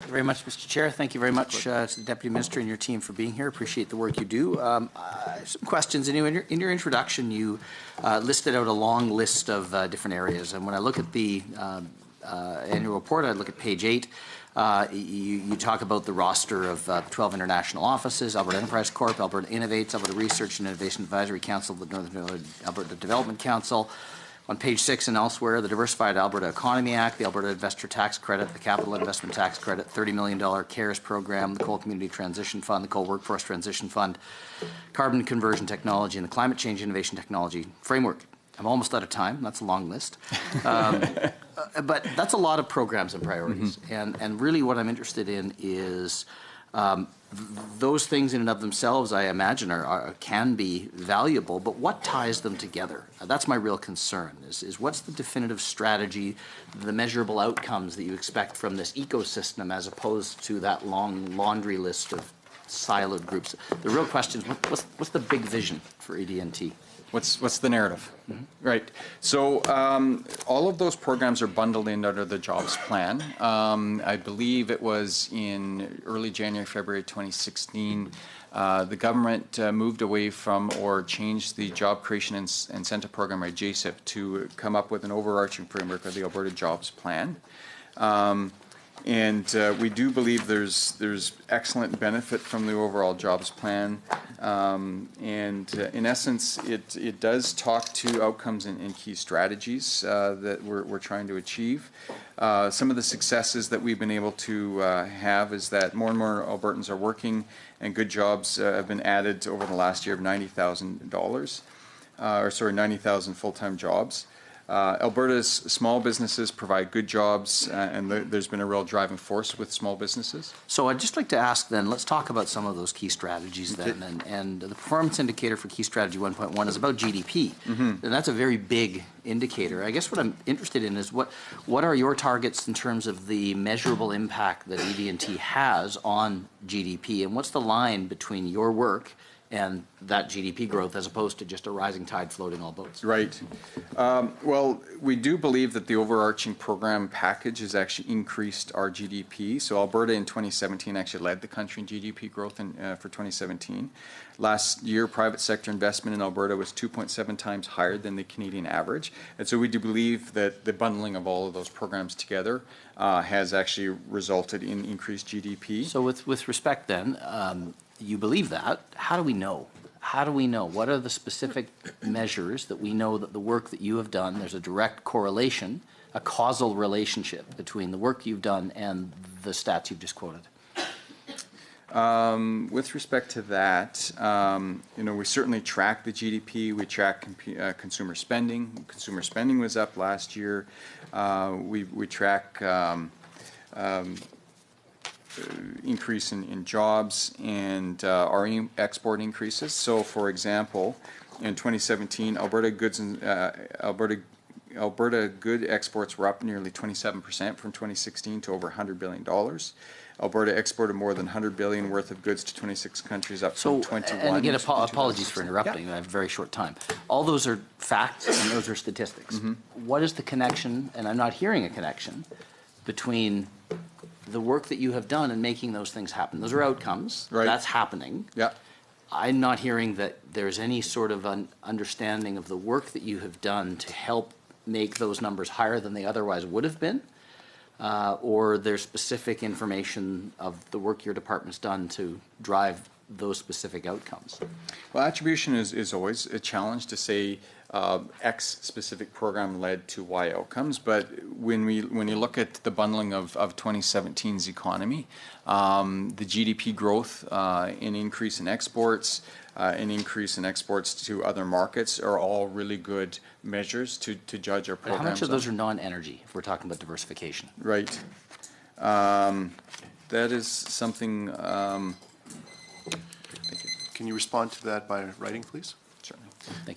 Thank you very much, Mr. Chair. Thank you very much to the Deputy Minister and your team for being here. Appreciate the work you do. Some questions. In your introduction, you listed out a long list of different areas. And when I look at the annual report, I look at page 8. You talk about the roster of 12 international offices, Alberta Enterprise Corp, Alberta Innovates, Alberta Research and Innovation Advisory Council, the Northern Alberta Development Council. On page 6 and elsewhere, the Diversified Alberta Economy Act, the Alberta Investor Tax Credit, the Capital Investment Tax Credit, $30 million CARES program, the Coal Community Transition Fund, the Coal Workforce Transition Fund, Carbon Conversion Technology, and the Climate Change Innovation Technology Framework. I'm almost out of time. That's a long list. But that's a lot of programs and priorities. And really what I'm interested in is those things in and of themselves, I imagine, can be valuable, but what ties them together? That's my real concern, is what's the definitive strategy, the measurable outcomes that you expect from this ecosystem as opposed to that long laundry list of siloed groups? The real question is, what's the big vision for AD&T? What's the narrative? Right. So all of those programs are bundled in under the jobs plan. I believe it was in early January, February 2016, the government moved away from or changed the Job Creation Incentive Program, or JCIP, to come up with an overarching framework of the Alberta Jobs Plan. And we do believe there's excellent benefit from the overall jobs plan, and in essence, it does talk to outcomes and key strategies that we're trying to achieve. Some of the successes that we've been able to have is that more and more Albertans are working, and good jobs have been added over the last year of $90,000 full-time jobs. Alberta's small businesses provide good jobs, and there's been a real driving force with small businesses. So I'd just like to ask then, let's talk about some of those key strategies then. And the performance indicator for key strategy 1.1 is about GDP. And that's a very big indicator. I guess what I'm interested in is what are your targets in terms of the measurable impact that AD&T has on GDP, and what's the line between your work and that GDP growth as opposed to just a rising tide floating all boats? Right. Well, we do believe that the overarching program package has actually increased our GDP. So Alberta in 2017 actually led the country in GDP growth for 2017. Last year, private sector investment in Alberta was 2.7 times higher than the Canadian average. And so we do believe that the bundling of all of those programs together has actually resulted in increased GDP. So with respect then, you believe that. How do we know? How do we know? What are the specific measures that we know that the work that you have done, there's a direct correlation, a causal relationship between the work you've done and the stats you've just quoted? With respect to that, we certainly track the GDP. We track consumer spending. Consumer spending was up last year. We track increase in jobs and our export increases. So, for example, in 2017, Alberta good exports were up nearly 27% from 2016 to over $100 billion. Alberta exported more than $100 billion worth of goods to 26 countries, up from 21. And again, apologies for interrupting. Yeah. I have a very short time. All those are facts and those are statistics. What is the connection, and I'm not hearing a connection, between the work that you have done and making those things happen? Those are outcomes. Right. That's happening. Yeah. I'm not hearing that there's any sort of an understanding of the work that you have done to help make those numbers higher than they otherwise would have been, or there's specific information of the work your department's done to drive those specific outcomes. Well, attribution is always a challenge to say X specific program led to Y outcomes, but when you look at the bundling of 2017's economy, the GDP growth, an increase in exports, an increase in exports to other markets are all really good measures to judge our programs. How much of those are non-energy if we're talking about diversification? Right. That is something. Can you respond to that by writing, please? Certainly. Thank you.